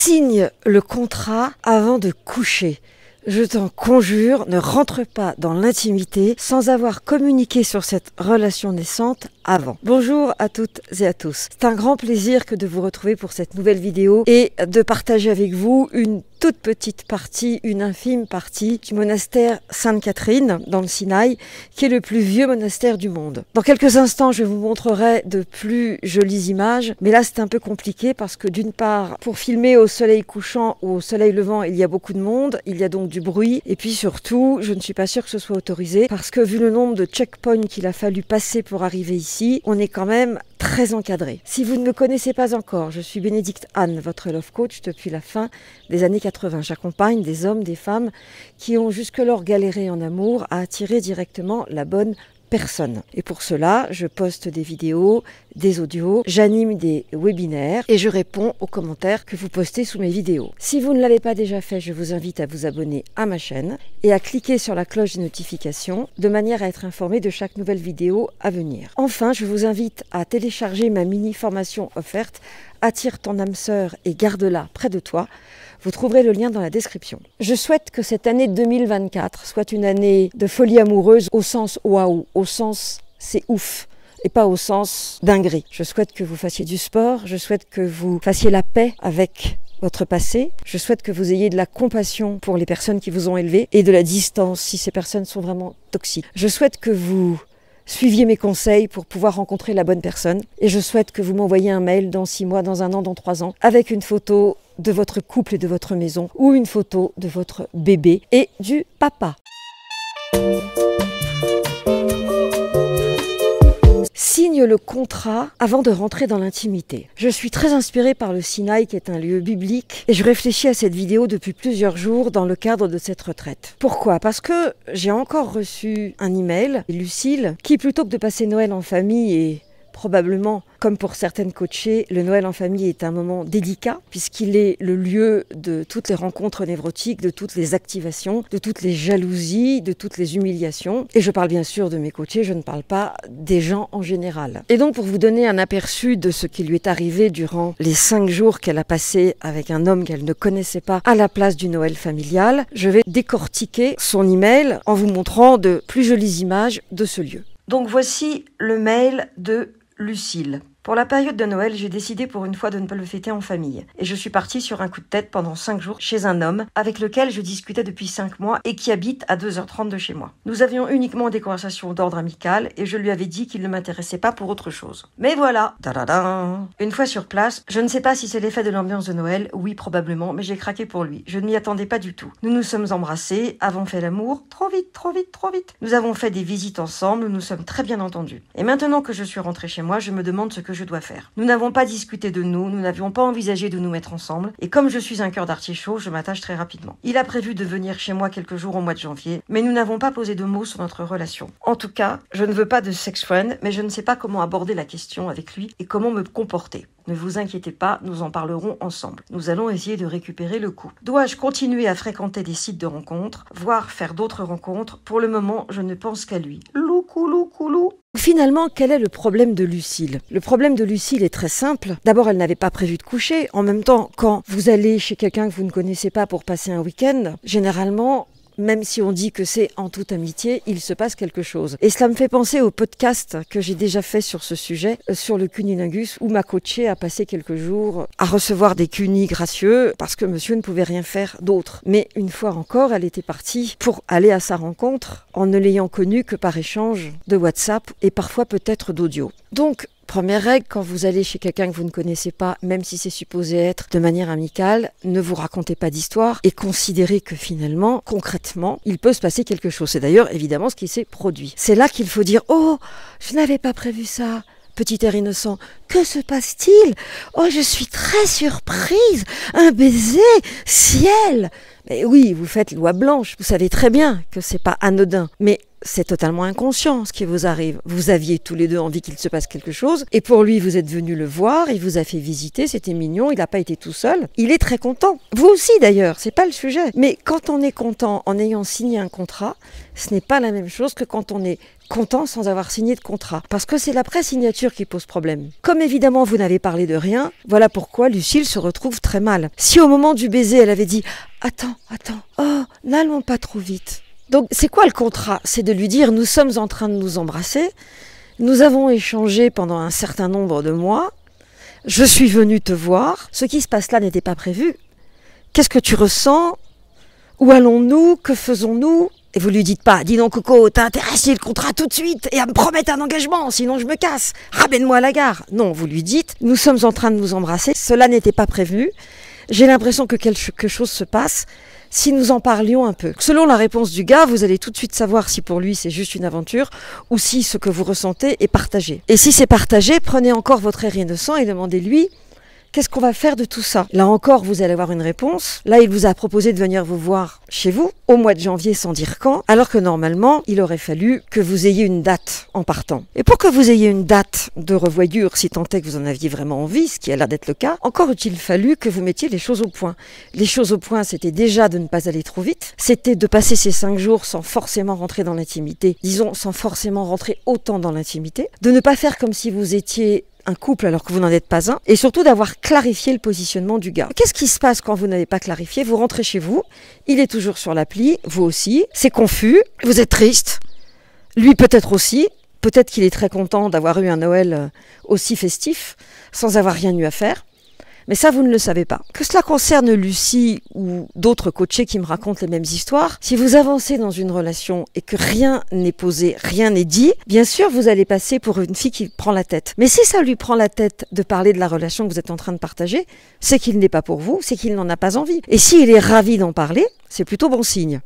Signe le contrat avant de coucher. Je t'en conjure, ne rentre pas dans l'intimité sans avoir communiqué sur cette relation naissante avant. Bonjour à toutes et à tous. C'est un grand plaisir que de vous retrouver pour cette nouvelle vidéo et de partager avec vous une toute petite partie, une infime partie du monastère Sainte-Catherine dans le Sinaï, qui est le plus vieux monastère du monde. Dans quelques instants, je vous montrerai de plus jolies images, mais là c'est un peu compliqué parce que d'une part, pour filmer au soleil couchant ou au soleil levant, il y a beaucoup de monde, il y a donc du bruit, et puis surtout, je ne suis pas sûre que ce soit autorisé parce que vu le nombre de checkpoints qu'il a fallu passer pour arriver ici, on est quand même très encadré. Si vous ne me connaissez pas encore, je suis Bénédicte Anne, votre love coach depuis la fin des années 80. J'accompagne des hommes, des femmes qui ont jusque-lors galéré en amour à attirer directement la bonne personne. Et pour cela, je poste des vidéos, des audios, j'anime des webinaires et je réponds aux commentaires que vous postez sous mes vidéos. Si vous ne l'avez pas déjà fait, je vous invite à vous abonner à ma chaîne et à cliquer sur la cloche des notifications de manière à être informé de chaque nouvelle vidéo à venir. Enfin, je vous invite à télécharger ma mini-formation offerte Attire ton âme sœur et garde-la près de toi. Vous trouverez le lien dans la description. Je souhaite que cette année 2024 soit une année de folie amoureuse au sens waouh, au sens c'est ouf et pas au sens dinguerie. Je souhaite que vous fassiez du sport, je souhaite que vous fassiez la paix avec votre passé. Je souhaite que vous ayez de la compassion pour les personnes qui vous ont élevé et de la distance si ces personnes sont vraiment toxiques. Je souhaite que vous suiviez mes conseils pour pouvoir rencontrer la bonne personne et je souhaite que vous m'envoyiez un mail dans 6 mois, dans 1 an, dans 3 ans avec une photo de votre couple et de votre maison ou une photo de votre bébé et du papa. Signe le contrat avant de rentrer dans l'intimité. Je suis très inspirée par le Sinaï qui est un lieu biblique et je réfléchis à cette vidéo depuis plusieurs jours dans le cadre de cette retraite. Pourquoi? Parce que j'ai encore reçu un email, Lucille, qui plutôt que de passer Noël en famille et probablement, comme pour certaines coachées, le Noël en famille est un moment délicat puisqu'il est le lieu de toutes les rencontres névrotiques, de toutes les activations, de toutes les jalousies, de toutes les humiliations. Et je parle bien sûr de mes coachées, je ne parle pas des gens en général. Et donc pour vous donner un aperçu de ce qui lui est arrivé durant les 5 jours qu'elle a passé avec un homme qu'elle ne connaissait pas à la place du Noël familial, je vais décortiquer son email en vous montrant de plus jolies images de ce lieu. Donc voici le mail de Lucille. Pour la période de Noël, j'ai décidé pour une fois de ne pas le fêter en famille. Et je suis partie sur un coup de tête pendant 5 jours chez un homme avec lequel je discutais depuis 5 mois et qui habite à 2h30 de chez moi. Nous avions uniquement des conversations d'ordre amical et je lui avais dit qu'il ne m'intéressait pas pour autre chose. Mais voilà, tadadam. Une fois sur place, je ne sais pas si c'est l'effet de l'ambiance de Noël, oui probablement, mais j'ai craqué pour lui. Je ne m'y attendais pas du tout. Nous nous sommes embrassés, avons fait l'amour, trop vite, trop vite, trop vite. Nous avons fait des visites ensemble, nous nous sommes très bien entendus. Et maintenant que je suis rentrée chez moi, je me demande ce que je dois faire. Nous n'avons pas discuté de nous n'avions pas envisagé de nous mettre ensemble, et comme je suis un cœur d'artichaut, je m'attache très rapidement. Il a prévu de venir chez moi quelques jours au mois de janvier, mais nous n'avons pas posé de mots sur notre relation. En tout cas, je ne veux pas de sex friend, mais je ne sais pas comment aborder la question avec lui et comment me comporter. Ne vous inquiétez pas, nous en parlerons ensemble. Nous allons essayer de récupérer le coup. Dois-je continuer à fréquenter des sites de rencontres, voire faire d'autres rencontres? Pour le moment, je ne pense qu'à lui. Loukoulou. Finalement, quel est le problème de Lucille? Le problème de Lucille est très simple. D'abord, elle n'avait pas prévu de coucher. En même temps, quand vous allez chez quelqu'un que vous ne connaissez pas pour passer un week-end, généralement, même si on dit que c'est en toute amitié, il se passe quelque chose. Et cela me fait penser au podcast que j'ai déjà fait sur ce sujet, sur le cunnilingus, où ma coachée a passé quelques jours à recevoir des cunis gracieux parce que monsieur ne pouvait rien faire d'autre. Mais une fois encore, elle était partie pour aller à sa rencontre en ne l'ayant connue que par échange de WhatsApp et parfois peut-être d'audio. Donc, première règle, quand vous allez chez quelqu'un que vous ne connaissez pas, même si c'est supposé être de manière amicale, ne vous racontez pas d'histoire et considérez que finalement, concrètement, il peut se passer quelque chose. C'est d'ailleurs évidemment ce qui s'est produit. C'est là qu'il faut dire « Oh, je n'avais pas prévu ça ». Petit air innocent, que se passe-t-il? Oh, je suis très surprise, un baiser, ciel! Mais oui, vous faites loi blanche, vous savez très bien que c'est pas anodin, mais c'est totalement inconscient ce qui vous arrive. Vous aviez tous les deux envie qu'il se passe quelque chose, et pour lui, vous êtes venu le voir, il vous a fait visiter, c'était mignon, il n'a pas été tout seul. Il est très content. Vous aussi d'ailleurs, c'est pas le sujet. Mais quand on est content en ayant signé un contrat, ce n'est pas la même chose que quand on est content sans avoir signé de contrat. Parce que c'est l'après-signature qui pose problème. Comme évidemment vous n'avez parlé de rien, voilà pourquoi Lucille se retrouve très mal. Si au moment du baiser, elle avait dit « Attends, oh, n'allons pas trop vite ». Donc c'est quoi le contrat? C'est de lui dire nous sommes en train de nous embrasser, nous avons échangé pendant un certain nombre de mois, je suis venue te voir, ce qui se passe là n'était pas prévu. Qu'est-ce que tu ressens? Où allons-nous? Que faisons-nous? Et vous lui dites pas, dis donc Coco, t'as intérêt à signer le contrat tout de suite et à me promettre un engagement, sinon je me casse, ramène-moi à la gare. Non, vous lui dites, nous sommes en train de nous embrasser, cela n'était pas prévu, j'ai l'impression que quelque chose se passe. Si nous en parlions un peu. Selon la réponse du gars, vous allez tout de suite savoir si pour lui c'est juste une aventure ou si ce que vous ressentez est partagé. Et si c'est partagé, prenez encore votre air innocent et demandez-lui qu'est-ce qu'on va faire de tout ça. Là encore, vous allez avoir une réponse. Là, il vous a proposé de venir vous voir chez vous au mois de janvier sans dire quand, alors que normalement, il aurait fallu que vous ayez une date en partant. Et pour que vous ayez une date de revoyure, si tant est que vous en aviez vraiment envie, ce qui a l'air d'être le cas, encore eût-il fallu que vous mettiez les choses au point. Les choses au point, c'était déjà de ne pas aller trop vite, c'était de passer ces 5 jours sans forcément rentrer dans l'intimité, disons sans forcément rentrer autant dans l'intimité, de ne pas faire comme si vous étiez un couple alors que vous n'en êtes pas un, et surtout d'avoir clarifié le positionnement du gars. Qu'est-ce qui se passe quand vous n'avez pas clarifié? Vous rentrez chez vous, il est toujours sur l'appli, vous aussi, c'est confus, vous êtes triste, lui peut-être aussi, peut-être qu'il est très content d'avoir eu un Noël aussi festif, sans avoir rien eu à faire. Mais ça, vous ne le savez pas. Que cela concerne Lucie ou d'autres coachés qui me racontent les mêmes histoires, si vous avancez dans une relation et que rien n'est posé, rien n'est dit, bien sûr, vous allez passer pour une fille qui prend la tête. Mais si ça lui prend la tête de parler de la relation que vous êtes en train de partager, c'est qu'il n'est pas pour vous, c'est qu'il n'en a pas envie. Et s'il est ravi d'en parler, c'est plutôt bon signe.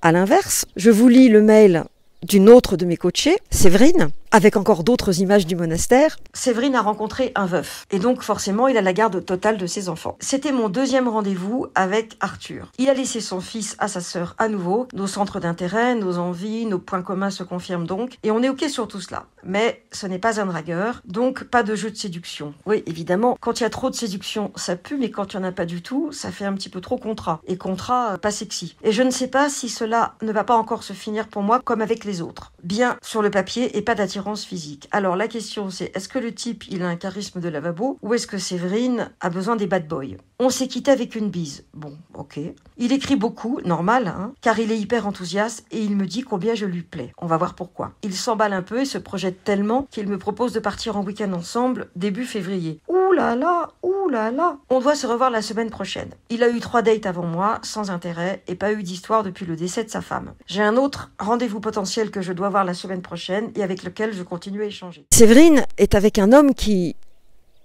À l'inverse, je vous lis le mail d'une autre de mes coachées, Séverine, avec encore d'autres images du monastère. Séverine a rencontré un veuf, et donc forcément il a la garde totale de ses enfants. C'était mon deuxième rendez-vous avec Arthur. Il a laissé son fils à sa sœur à nouveau, nos centres d'intérêt, nos envies, nos points communs se confirment donc, et on est ok sur tout cela. Mais ce n'est pas un dragueur, donc pas de jeu de séduction. Oui, évidemment, quand il y a trop de séduction, ça pue, mais quand il n'y en a pas du tout, ça fait un petit peu trop contrat, et contrat pas sexy. Et je ne sais pas si cela ne va pas encore se finir pour moi comme avec les autres. Bien sur le papier et pas d'attirance physique. Alors la question c'est, est-ce que le type il a un charisme de lavabo ou est-ce que Séverine a besoin des bad boys? On s'est quitté avec une bise. Bon, ok. Il écrit beaucoup, normal, hein, car il est hyper enthousiaste et il me dit combien je lui plais. On va voir pourquoi. Il s'emballe un peu et se projette tellement qu'il me propose de partir en week-end ensemble début février. Ouh là là, ouh là là. On doit se revoir la semaine prochaine. Il a eu 3 dates avant moi, sans intérêt, et pas eu d'histoire depuis le décès de sa femme. J'ai un autre rendez-vous potentiel que je dois voir la semaine prochaine et avec lequel je continue à échanger. Séverine est avec un homme qui,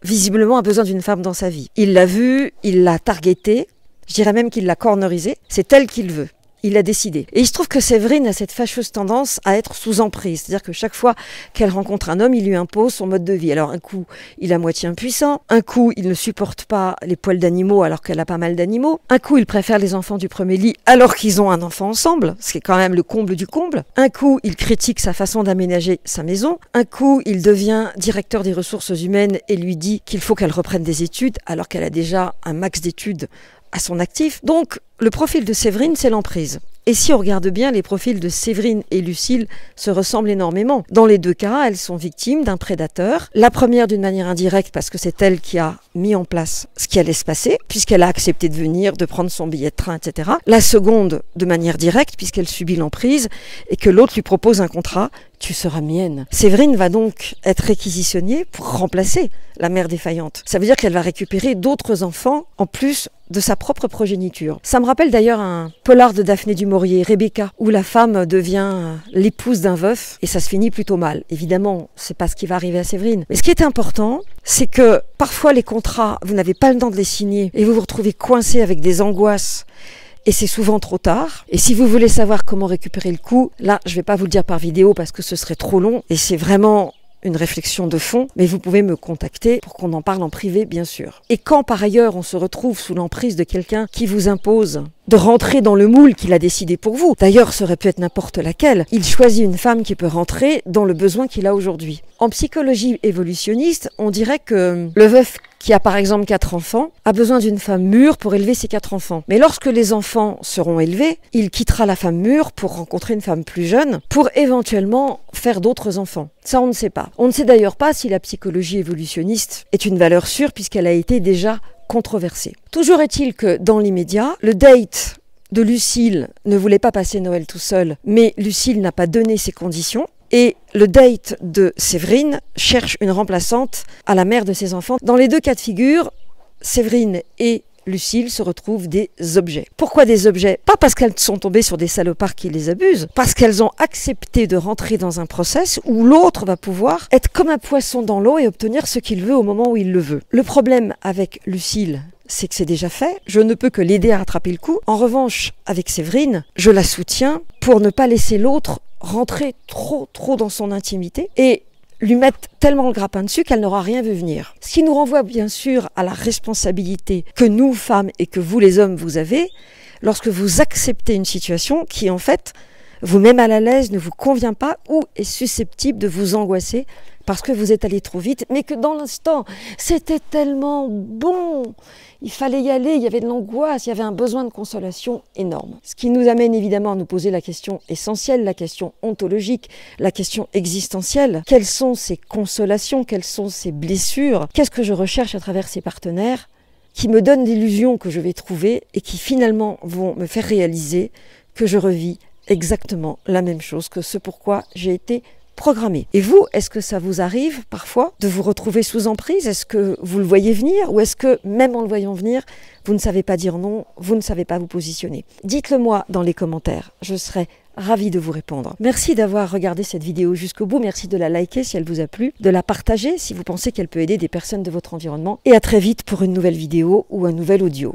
visiblement, a besoin d'une femme dans sa vie. Il l'a vue, il l'a targetée, je dirais même qu'il l'a cornerisée. C'est elle qu'il veut. Il a décidé. Et il se trouve que Séverine a cette fâcheuse tendance à être sous emprise. C'est-à-dire que chaque fois qu'elle rencontre un homme, il lui impose son mode de vie. Alors un coup, il est à moitié impuissant. Un coup, il ne supporte pas les poils d'animaux alors qu'elle a pas mal d'animaux. Un coup, il préfère les enfants du premier lit alors qu'ils ont un enfant ensemble. Ce qui est quand même le comble du comble. Un coup, il critique sa façon d'aménager sa maison. Un coup, il devient directeur des ressources humaines et lui dit qu'il faut qu'elle reprenne des études alors qu'elle a déjà un max d'études à son actif. Donc, le profil de Séverine, c'est l'emprise. Et si on regarde bien, les profils de Séverine et Lucille se ressemblent énormément. Dans les deux cas, elles sont victimes d'un prédateur. La première d'une manière indirecte parce que c'est elle qui a mis en place ce qui allait se passer, puisqu'elle a accepté de venir, de prendre son billet de train, etc. La seconde de manière directe, puisqu'elle subit l'emprise et que l'autre lui propose un contrat. Tu seras mienne. Séverine va donc être réquisitionnée pour remplacer la mère défaillante. Ça veut dire qu'elle va récupérer d'autres enfants en plus de sa propre progéniture. Ça me rappelle d'ailleurs un polar de Daphné du Maurier, Rebecca, où la femme devient l'épouse d'un veuf et ça se finit plutôt mal. Évidemment, c'est pas ce qui va arriver à Séverine. Mais ce qui est important, c'est que parfois les contrats, vous n'avez pas le temps de les signer et vous vous retrouvez coincé avec des angoisses. Et c'est souvent trop tard. Et si vous voulez savoir comment récupérer le coup, là, je ne vais pas vous le dire par vidéo parce que ce serait trop long. Et c'est vraiment une réflexion de fond, mais vous pouvez me contacter pour qu'on en parle en privé, bien sûr. Et quand par ailleurs on se retrouve sous l'emprise de quelqu'un qui vous impose de rentrer dans le moule qu'il a décidé pour vous, d'ailleurs ça aurait pu être n'importe laquelle, il choisit une femme qui peut rentrer dans le besoin qu'il a aujourd'hui. En psychologie évolutionniste, on dirait que le veuf qui a par exemple 4 enfants, a besoin d'une femme mûre pour élever ses 4 enfants. Mais lorsque les enfants seront élevés, il quittera la femme mûre pour rencontrer une femme plus jeune, pour éventuellement faire d'autres enfants. Ça, on ne sait pas. On ne sait d'ailleurs pas si la psychologie évolutionniste est une valeur sûre puisqu'elle a été déjà controversée. Toujours est-il que dans l'immédiat, le date de Lucille ne voulait pas passer Noël tout seul, mais Lucille n'a pas donné ses conditions. Et le date de Séverine cherche une remplaçante à la mère de ses enfants. Dans les deux cas de figure, Séverine et Lucille se retrouvent des objets. Pourquoi des objets? Pas parce qu'elles sont tombées sur des salopards qui les abusent, parce qu'elles ont accepté de rentrer dans un process où l'autre va pouvoir être comme un poisson dans l'eau et obtenir ce qu'il veut au moment où il le veut. Le problème avec Lucille, c'est que c'est déjà fait, je ne peux que l'aider à rattraper le coup. En revanche, avec Séverine, je la soutiens pour ne pas laisser l'autre rentrer trop dans son intimité et lui mettre tellement le grappin dessus qu'elle n'aura rien vu venir. Ce qui nous renvoie bien sûr à la responsabilité que nous, femmes, et que vous, les hommes, vous avez, lorsque vous acceptez une situation qui, en fait, vous met mal à l'aise, ne vous convient pas ou est susceptible de vous angoisser parce que vous êtes allé trop vite, mais que dans l'instant, c'était tellement bon, il fallait y aller, il y avait de l'angoisse, il y avait un besoin de consolation énorme. Ce qui nous amène évidemment à nous poser la question essentielle, la question ontologique, la question existentielle. Quelles sont ces consolations, quelles sont ces blessures? Qu'est-ce que je recherche à travers ces partenaires qui me donnent l'illusion que je vais trouver et qui finalement vont me faire réaliser que je revis exactement la même chose que ce pourquoi j'ai été programmé. Et vous, est-ce que ça vous arrive parfois de vous retrouver sous emprise? Est-ce que vous le voyez venir? Ou est-ce que, même en le voyant venir, vous ne savez pas dire non, vous ne savez pas vous positionner? Dites-le moi dans les commentaires, je serai ravie de vous répondre. Merci d'avoir regardé cette vidéo jusqu'au bout, merci de la liker si elle vous a plu, de la partager si vous pensez qu'elle peut aider des personnes de votre environnement, et à très vite pour une nouvelle vidéo ou un nouvel audio.